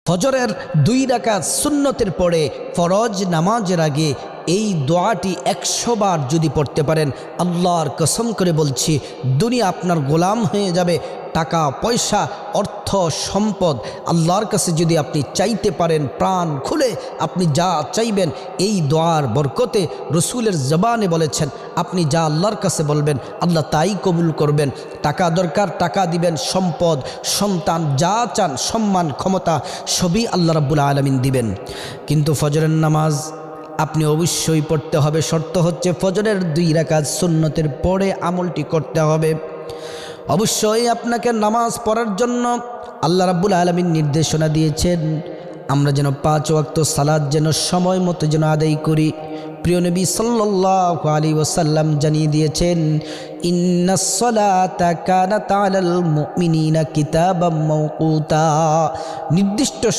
ফজরের 2 রাকাত সুন্নতের পরে ফরজ নামাজের আগে এই দোয়াটি 100 বার যদি পড়তে পারেন, আল্লাহর কসম করে বলছি দুনিয়া আপনার গোলাম হয়ে যাবে। টাকা পয়সা অর্থ সম্পদ আল্লাহর কাছে যদি আপনি চাইতে পারেন, প্রাণ খুলে আপনি যা চাইবেন এই দোয়ার বরকতে রসুলের জবানে বলেছেন আপনি যা আল্লাহর কাছে বলবেন আল্লাহ তাই কবুল করবেন। টাকা দরকার টাকা দিবেন, সম্পদ সন্তান যা চান সম্মান ক্ষমতা সবই আল্লাহ রাব্বুল আলামিন দিবেন। কিন্তু ফজরের নামাজ আপনি অবশ্যই পড়তে হবে। শর্ত হচ্ছে ফজরের 2 রাকাত সুন্নতের পরে আমলটি করতে হবে। অবশ্যই আপনাকে নামাজ পড়ার জন্য আল্লাহ রাব্বুল আলামিন নির্দেশনা দিয়েছেন আমরা যেন 5 ওয়াক্ত সালাত যেন সময় মতো যেন আদায় করি। প্রিয় নবী সাল্লাল্লাহু আলাইহি ওয়াসাল্লাম জানিয়ে দিয়েছেন ইন্নাস সালাতা কানাত আলাল মুমিনিনা কিতাবাম মাওকুতা, নির্দিষ্ট